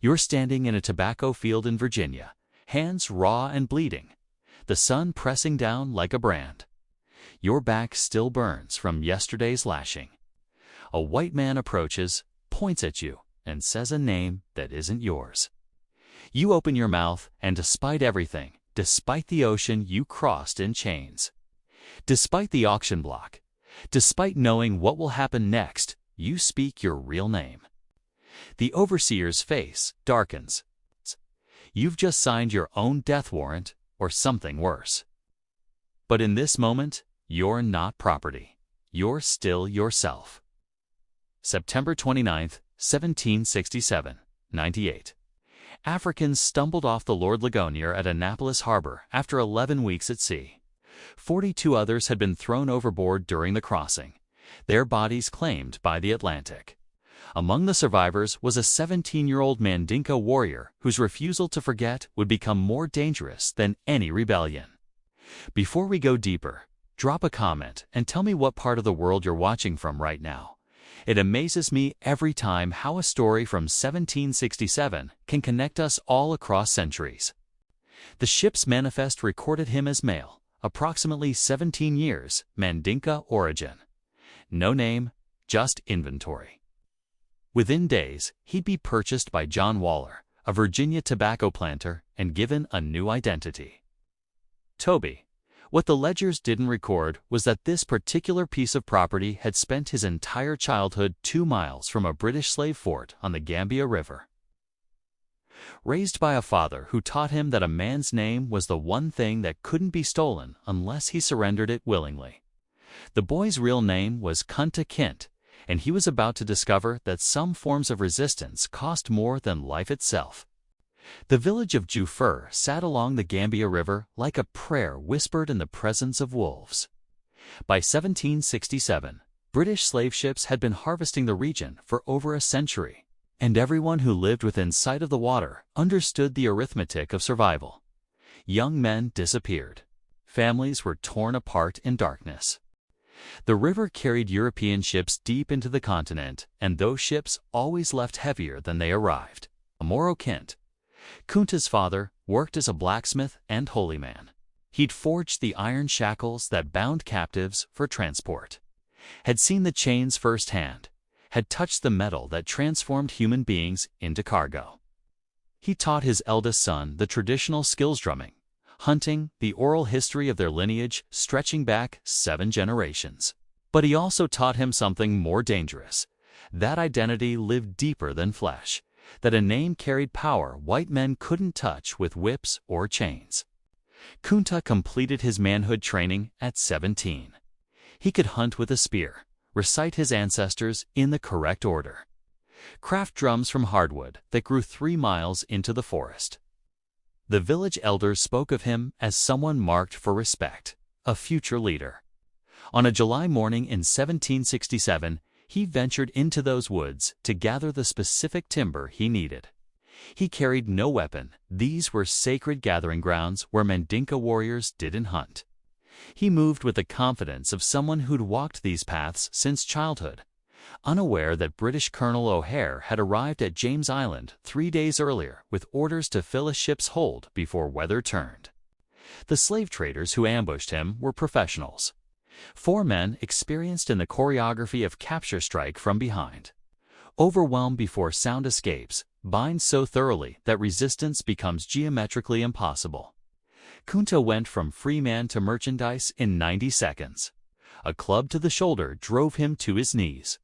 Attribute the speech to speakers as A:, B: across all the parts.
A: You're standing in a tobacco field in Virginia, hands raw and bleeding, the sun pressing down like a brand. Your back still burns from yesterday's lashing. A white man approaches, points at you, and says a name that isn't yours. You open your mouth, and despite everything, despite the ocean you crossed in chains, despite the auction block, despite knowing what will happen next, you speak your real name. The overseer's face darkens. You've just signed your own death warrant, or something worse. But in this moment, you're not property. You're still yourself. September 29, 1767, 98. Africans stumbled off the Lord Ligonier at Annapolis Harbor after 11 weeks at sea. 42 others had been thrown overboard during the crossing, their bodies claimed by the Atlantic. Among the survivors was a 17-year-old Mandinka warrior whose refusal to forget would become more dangerous than any rebellion. Before we go deeper, drop a comment and tell me what part of the world you're watching from right now. It amazes me every time how a story from 1767 can connect us all across centuries. The ship's manifest recorded him as male, approximately 17 years, Mandinka origin. No name, just inventory. Within days, he'd be purchased by John Waller, a Virginia tobacco planter, and given a new identity. Toby. What the ledgers didn't record was that this particular piece of property had spent his entire childhood 2 miles from a British slave fort on the Gambia River. Raised by a father who taught him that a man's name was the one thing that couldn't be stolen unless he surrendered it willingly. The boy's real name was Kunta Kinte, and he was about to discover that some forms of resistance cost more than life itself. The village of Jufur sat along the Gambia River like a prayer whispered in the presence of wolves. By 1767, British slave ships had been harvesting the region for over a century, and everyone who lived within sight of the water understood the arithmetic of survival. Young men disappeared. Families were torn apart in darkness. The river carried European ships deep into the continent, and those ships always left heavier than they arrived. Amoro Kinte, Kunta's father, worked as a blacksmith and holy man. He'd forged the iron shackles that bound captives for transport, had seen the chains firsthand, had touched the metal that transformed human beings into cargo. He taught his eldest son the traditional skills drumming, hunting, the oral history of their lineage stretching back 7 generations. But he also taught him something more dangerous. That identity lived deeper than flesh, that a name carried power white men couldn't touch with whips or chains. Kunta completed his manhood training at 17. He could hunt with a spear, recite his ancestors in the correct order, craft drums from hardwood that grew 3 miles into the forest. The village elders spoke of him as someone marked for respect, a future leader. On a July morning in 1767, he ventured into those woods to gather the specific timber he needed. He carried no weapon. These were sacred gathering grounds where Mandinka warriors didn't hunt. He moved with the confidence of someone who'd walked these paths since childhood, unaware that British Colonel O'Hare had arrived at James Island 3 days earlier with orders to fill a ship's hold before weather turned. The slave traders who ambushed him were professionals. 4 men experienced in the choreography of capture strike from behind. Overwhelmed before sound escapes, bind so thoroughly that resistance becomes geometrically impossible. Kunta went from free man to merchandise in 90 seconds. A club to the shoulder drove him to his knees.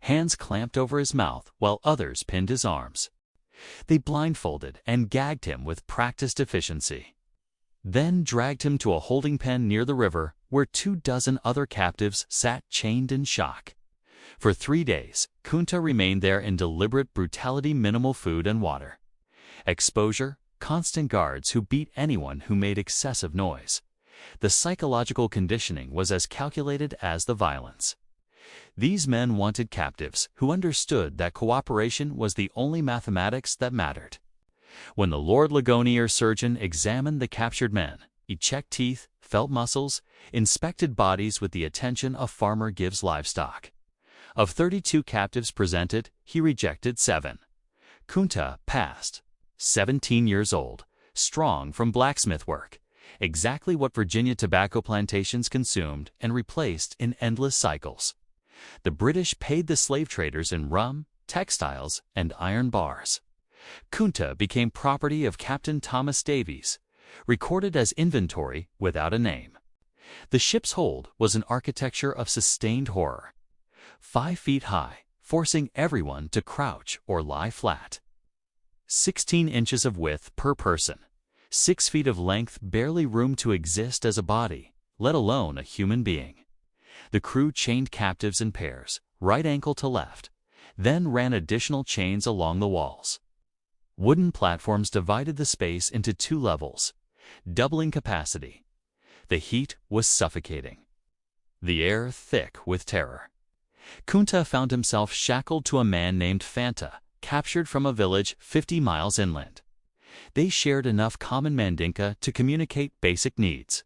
A: Hands clamped over his mouth while others pinned his arms. They blindfolded and gagged him with practiced efficiency. Then dragged him to a holding pen near the river where 24 other captives sat chained in shock. For 3 days, Kunta remained there in deliberate brutality, minimal food and water. Exposure, constant guards who beat anyone who made excessive noise. The psychological conditioning was as calculated as the violence. These men wanted captives who understood that cooperation was the only mathematics that mattered. When the Lord Ligonier surgeon examined the captured men, he checked teeth, felt muscles, inspected bodies with the attention a farmer gives livestock. Of 32 captives presented, he rejected 7. Kunta passed, 17 years old, strong from blacksmith work, exactly what Virginia tobacco plantations consumed and replaced in endless cycles. The British paid the slave traders in rum, textiles, and iron bars. Kunta became property of Captain Thomas Davies, recorded as inventory without a name. The ship's hold was an architecture of sustained horror, 5 feet high, forcing everyone to crouch or lie flat. 16 inches of width per person, 6 feet of length, barely room to exist as a body, let alone a human being. The crew chained captives in pairs, right ankle to left, then ran additional chains along the walls. Wooden platforms divided the space into 2 levels, doubling capacity. The heat was suffocating, the air thick with terror. Kunta found himself shackled to a man named Fanta, captured from a village 50 miles inland. They shared enough common Mandinka to communicate basic needs.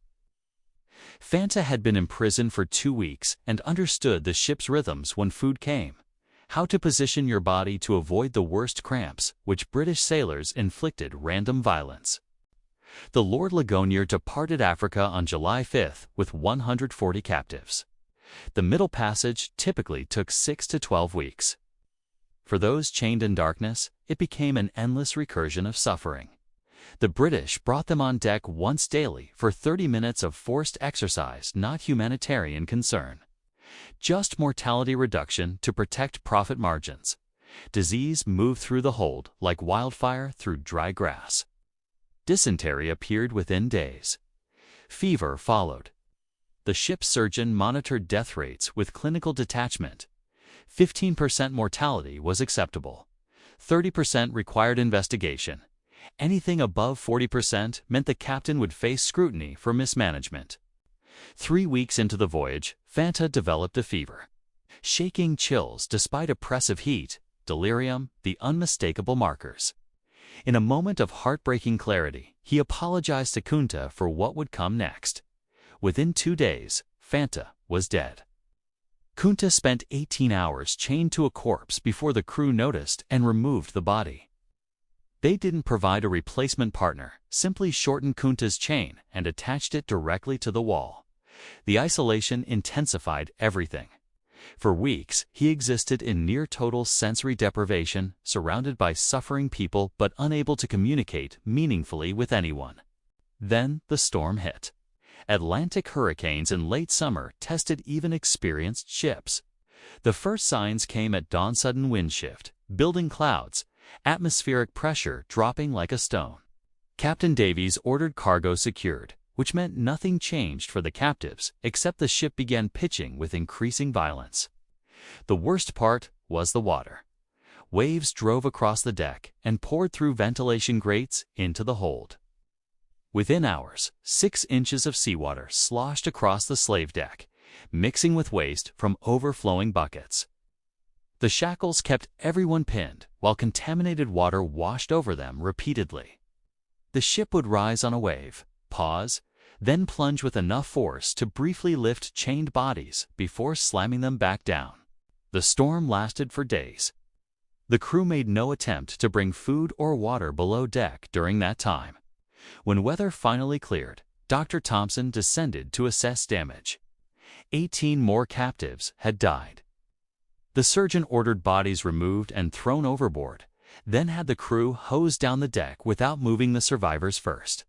A: Fanta had been imprisoned for 2 weeks and understood the ship's rhythms when food came, how to position your body to avoid the worst cramps, which British sailors inflicted random violence. The Lord Ligonier departed Africa on July 5 with 140 captives. The Middle Passage typically took 6 to 12 weeks. For those chained in darkness, it became an endless recursion of suffering. The British brought them on deck once daily for 30 minutes of forced exercise, not humanitarian concern. Just mortality reduction to protect profit margins. Disease moved through the hold like wildfire through dry grass. Dysentery appeared within days. Fever followed. The ship's surgeon monitored death rates with clinical detachment. 15% mortality was acceptable. 30% required investigation. Anything above 40% meant the captain would face scrutiny for mismanagement. 3 weeks into the voyage, Fanta developed a fever. Shaking chills despite oppressive heat, delirium, the unmistakable markers. In a moment of heartbreaking clarity, he apologized to Kunta for what would come next. Within 2 days, Fanta was dead. Kunta spent 18 hours chained to a corpse before the crew noticed and removed the body. They didn't provide a replacement partner, simply shortened Kunta's chain and attached it directly to the wall. The isolation intensified everything. For weeks, he existed in near-total sensory deprivation, surrounded by suffering people but unable to communicate meaningfully with anyone. Then the storm hit. Atlantic hurricanes in late summer tested even experienced ships. The first signs came at dawn: sudden wind shift, building clouds, atmospheric pressure dropping like a stone. Captain Davies ordered cargo secured, which meant nothing changed for the captives except the ship began pitching with increasing violence. The worst part was the water. Waves drove across the deck and poured through ventilation grates into the hold. Within hours, 6 inches of seawater sloshed across the slave deck, mixing with waste from overflowing buckets. The shackles kept everyone pinned, while contaminated water washed over them repeatedly. The ship would rise on a wave, pause, then plunge with enough force to briefly lift chained bodies before slamming them back down. The storm lasted for days. The crew made no attempt to bring food or water below deck during that time. When weather finally cleared, Dr. Thompson descended to assess damage. 18 more captives had died. The surgeon ordered bodies removed and thrown overboard, then had the crew hose down the deck without moving the survivors first.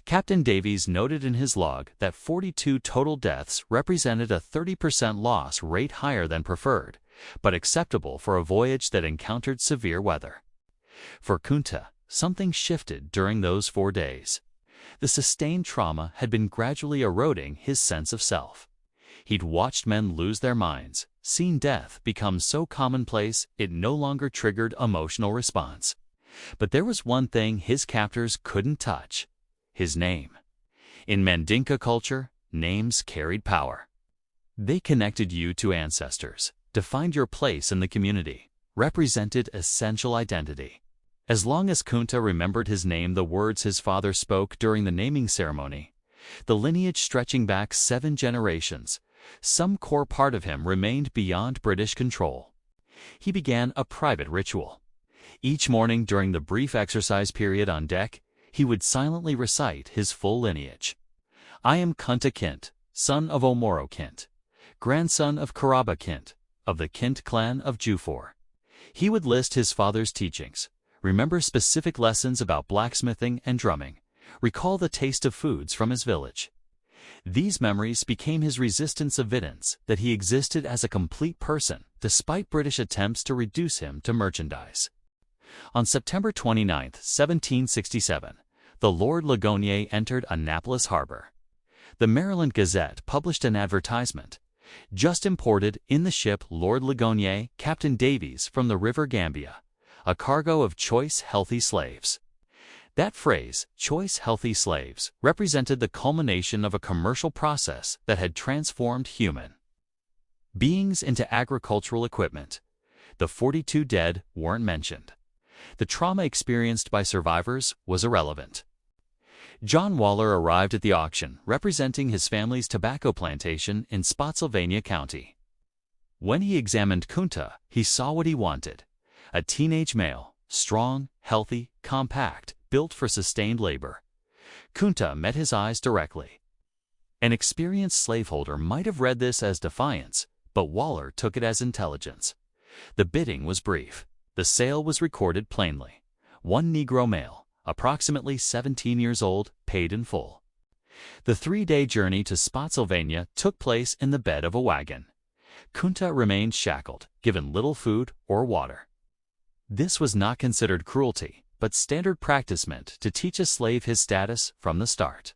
A: Captain Davies noted in his log that 42 total deaths represented a 30% loss rate, higher than preferred, but acceptable for a voyage that encountered severe weather. For Kunta, something shifted during those 4 days. The sustained trauma had been gradually eroding his sense of self. He'd watched men lose their minds, seen death become so commonplace it no longer triggered emotional response. But there was one thing his captors couldn't touch: his name. In Mandinka culture, names carried power. They connected you to ancestors, defined your place in the community, represented essential identity. As long as Kunta remembered his name, the words his father spoke during the naming ceremony, the lineage stretching back 7 generations, some core part of him remained beyond British control. He began a private ritual. Each morning during the brief exercise period on deck, he would silently recite his full lineage. I am Kunta Kinte, son of Omoro Kinte, grandson of Karaba Kinte, of the Kinte clan of Jufor. He would list his father's teachings, remember specific lessons about blacksmithing and drumming, recall the taste of foods from his village. These memories became his resistance evidence that he existed as a complete person despite British attempts to reduce him to merchandise. On September 29, 1767, the Lord Ligonier entered Annapolis Harbor. The Maryland Gazette published an advertisement. Just imported in the ship Lord Ligonier, Captain Davies from the River Gambia, a cargo of choice, healthy slaves. That phrase, choice, healthy slaves, represented the culmination of a commercial process that had transformed human beings into agricultural equipment. The 42 dead weren't mentioned. The trauma experienced by survivors was irrelevant. John Waller arrived at the auction representing his family's tobacco plantation in Spotsylvania County. When he examined Kunta, he saw what he wanted: a teenage male, strong, healthy, compact, built for sustained labor. Kunta met his eyes directly. An experienced slaveholder might have read this as defiance, but Waller took it as intelligence. The bidding was brief. The sale was recorded plainly. One Negro male, approximately 17 years old, paid in full. The 3-day journey to Spotsylvania took place in the bed of a wagon. Kunta remained shackled, given little food or water. This was not considered cruelty, but standard practice meant to teach a slave his status from the start.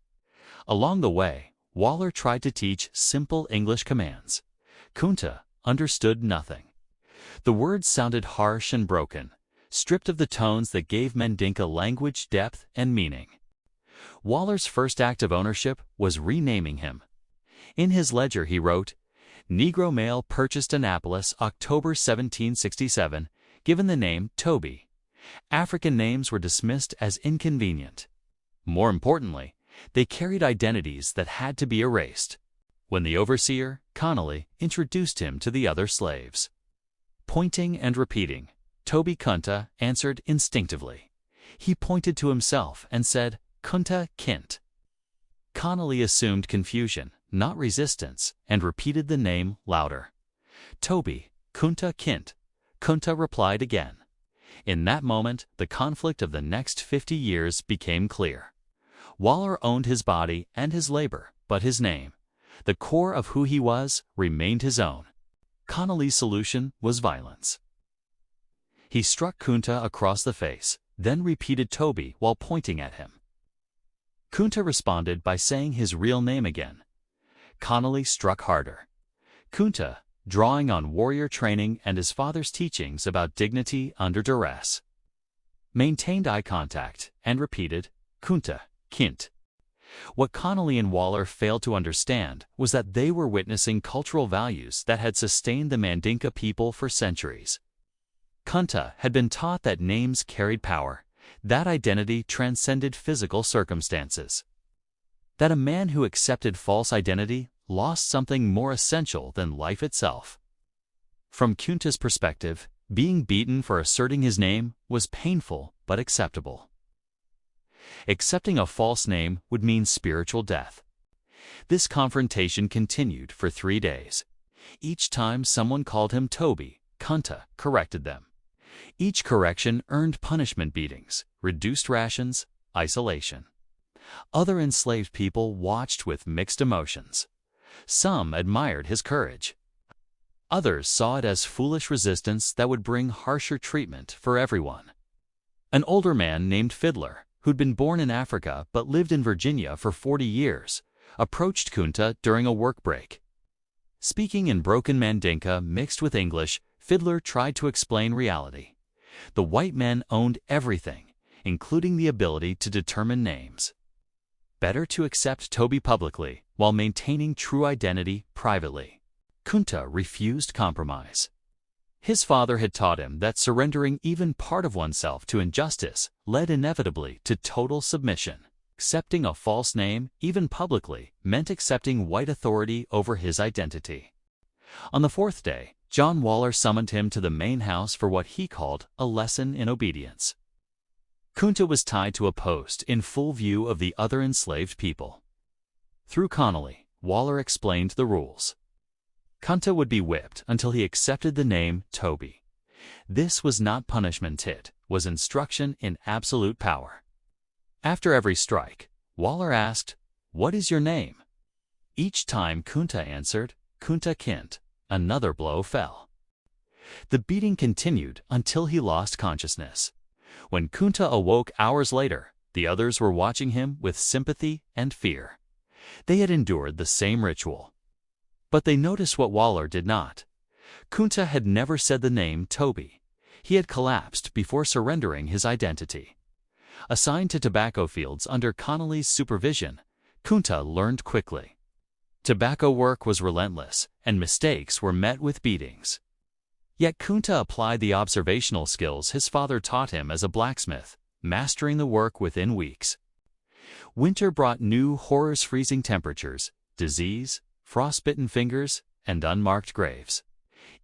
A: Along the way, Waller tried to teach simple English commands. Kunta understood nothing. The words sounded harsh and broken, stripped of the tones that gave Mandinka language depth and meaning. Waller's first act of ownership was renaming him. In his ledger he wrote, Negro male purchased Annapolis, October 1767, given the name Toby. African names were dismissed as inconvenient. More importantly, they carried identities that had to be erased. When the overseer, Connolly, introduced him to the other slaves, pointing and repeating, Toby Kunta answered instinctively. He pointed to himself and said, Kunta Kinte. Connolly assumed confusion, not resistance, and repeated the name louder. Toby, Kunta Kinte. Kunta replied again. In that moment, the conflict of the next 50 years became clear. Waller owned his body and his labor, but his name, the core of who he was, remained his own. Connolly's solution was violence. He struck Kunta across the face, then repeated Toby while pointing at him. Kunta responded by saying his real name again. Connolly struck harder. Kunta, drawing on warrior training and his father's teachings about dignity under duress, maintained eye contact and repeated, Kunta Kinte. What Connolly and Waller failed to understand was that they were witnessing cultural values that had sustained the Mandinka people for centuries. Kunta had been taught that names carried power, that identity transcended physical circumstances, that a man who accepted false identity lost something more essential than life itself. From Kunta's perspective, being beaten for asserting his name was painful but acceptable. Accepting a false name would mean spiritual death. This confrontation continued for 3 days. Each time someone called him Toby, Kunta corrected them. Each correction earned punishment beatings, reduced rations, isolation. Other enslaved people watched with mixed emotions. Some admired his courage. Others saw it as foolish resistance that would bring harsher treatment for everyone. An older man named Fiddler, who'd been born in Africa but lived in Virginia for 40 years, approached Kunta during a work break. Speaking in broken Mandinka mixed with English, Fiddler tried to explain reality. The white men owned everything, including the ability to determine names. Better to accept Toby publicly while maintaining true identity privately. Kunta refused compromise. His father had taught him that surrendering even part of oneself to injustice led inevitably to total submission. Accepting a false name, even publicly, meant accepting white authority over his identity. On the 4th day, John Waller summoned him to the main house for what he called a lesson in obedience. Kunta was tied to a post in full view of the other enslaved people. Through Connolly, Waller explained the rules. Kunta would be whipped until he accepted the name Toby. This was not punishment, it was instruction in absolute power. After every strike, Waller asked, "What is your name?" Each time Kunta answered, "Kunta Kinte," another blow fell. The beating continued until he lost consciousness. When Kunta awoke hours later, the others were watching him with sympathy and fear. They had endured the same ritual. But they noticed what Waller did not. Kunta had never said the name Toby. He had collapsed before surrendering his identity. Assigned to tobacco fields under Connolly's supervision, Kunta learned quickly. Tobacco work was relentless, and mistakes were met with beatings. Yet Kunta applied the observational skills his father taught him as a blacksmith, mastering the work within weeks. Winter brought new horrors: freezing temperatures, disease, frostbitten fingers, and unmarked graves.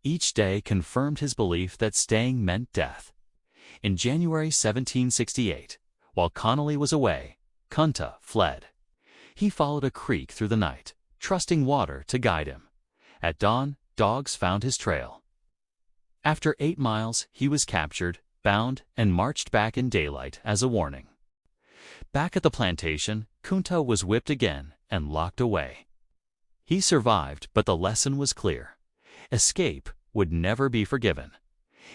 A: Each day confirmed his belief that staying meant death. In January 1768, while Connolly was away, Kunta fled. He followed a creek through the night, trusting water to guide him. At dawn, dogs found his trail. After 8 miles, he was captured, bound, and marched back in daylight as a warning. Back at the plantation, Kunta was whipped again and locked away. He survived, but the lesson was clear. Escape would never be forgiven.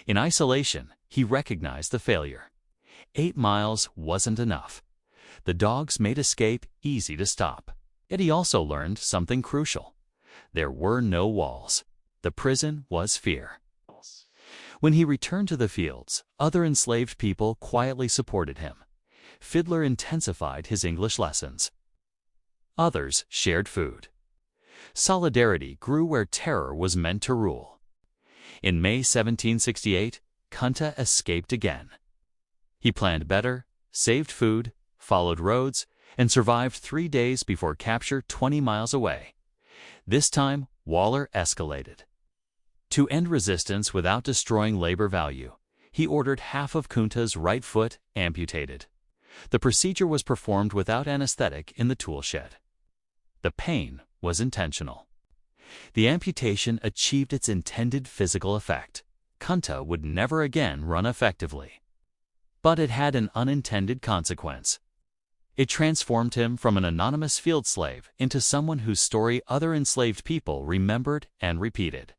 A: In isolation, he recognized the failure. 8 miles wasn't enough. The dogs made escape easy to stop. Yet he also learned something crucial. There were no walls. The prison was fear. When he returned to the fields, other enslaved people quietly supported him. Fiddler intensified his English lessons. Others shared food. Solidarity grew where terror was meant to rule. In May 1768, Kunta escaped again. He planned better, saved food, followed roads, and survived 3 days before capture 20 miles away. This time, Waller escalated. To end resistance without destroying labor value, he ordered half of Kunta's right foot amputated. The procedure was performed without anesthetic in the tool shed. The pain was intentional. The amputation achieved its intended physical effect. Kunta would never again run effectively. But it had an unintended consequence. It transformed him from an anonymous field slave into someone whose story other enslaved people remembered and repeated.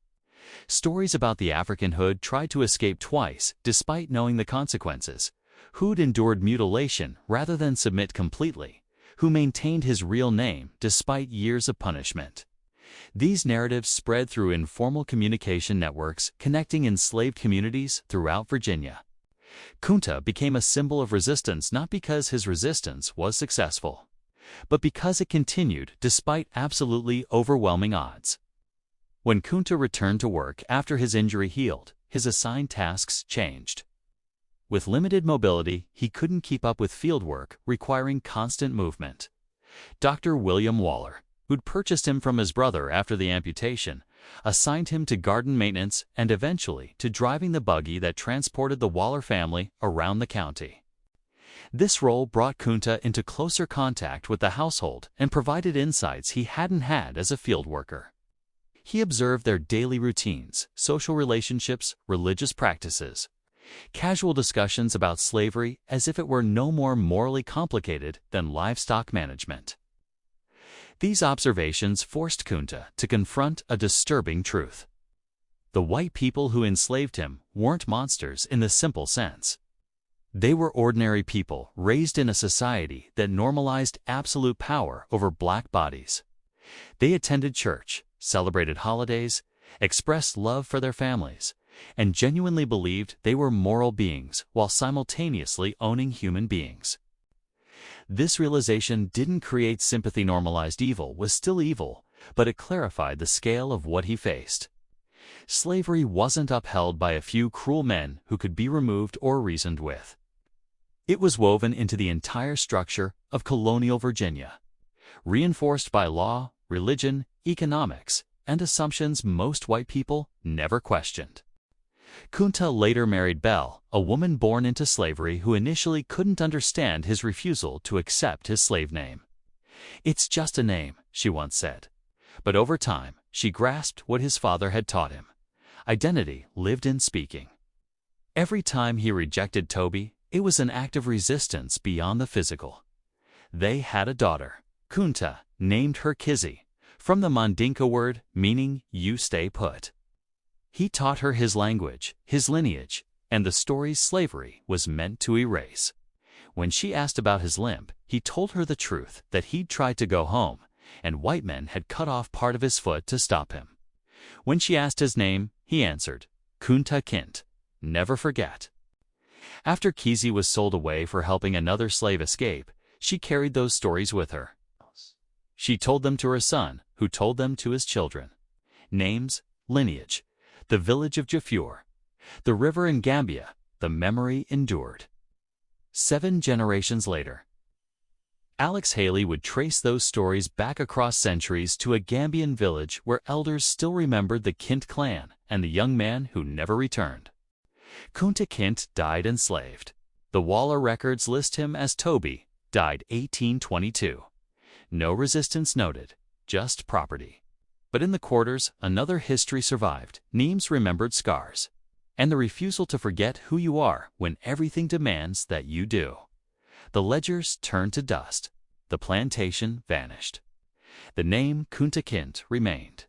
A: Stories about the African who'd tried to escape twice despite knowing the consequences, who'd endured mutilation rather than submit completely, who maintained his real name despite years of punishment. These narratives spread through informal communication networks connecting enslaved communities throughout Virginia. Kunta became a symbol of resistance not because his resistance was successful, but because it continued despite absolutely overwhelming odds. When Kunta returned to work after his injury healed, his assigned tasks changed. With limited mobility, he couldn't keep up with field work requiring constant movement. Dr. William Waller, who'd purchased him from his brother after the amputation, assigned him to garden maintenance and eventually to driving the buggy that transported the Waller family around the county. This role brought Kunta into closer contact with the household and provided insights he hadn't had as a field worker. He observed their daily routines, social relationships, religious practices, casual discussions about slavery as if it were no more morally complicated than livestock management. These observations forced Kunta to confront a disturbing truth. The white people who enslaved him weren't monsters in the simple sense. They were ordinary people raised in a society that normalized absolute power over black bodies. They attended church, celebrated holidays, expressed love for their families, and genuinely believed they were moral beings while simultaneously owning human beings. This realization didn't create sympathy. Normalized evil was still evil, but it clarified the scale of what he faced. Slavery wasn't upheld by a few cruel men who could be removed or reasoned with. It was woven into the entire structure of colonial Virginia, reinforced by law, religion, economics, and assumptions most white people never questioned. Kunta later married Belle, a woman born into slavery who initially couldn't understand his refusal to accept his slave name. "It's just a name," she once said. But over time, she grasped what his father had taught him. Identity lived in speaking. Every time he rejected Toby, it was an act of resistance beyond the physical. They had a daughter, Kunta, named her Kizzy, from the Mandinka word meaning "you stay put." He taught her his language, his lineage, and the stories slavery was meant to erase. When she asked about his limp, he told her the truth that he'd tried to go home, and white men had cut off part of his foot to stop him. When she asked his name, he answered, "Kunta Kinte, never forget." After Kizzy was sold away for helping another slave escape, she carried those stories with her. She told them to her son, who told them to his children. Names, lineage, the village of Jafur, the river in Gambia, the memory endured. 7 generations later, Alex Haley would trace those stories back across centuries to a Gambian village where elders still remembered the Kinte clan and the young man who never returned. Kunta Kinte died enslaved. The Waller records list him as Toby, died 1822. No resistance noted, just property. But in the quarters, another history survived, names remembered scars, and the refusal to forget who you are when everything demands that you do. The ledgers turned to dust. The plantation vanished. The name Kunta Kinte remained.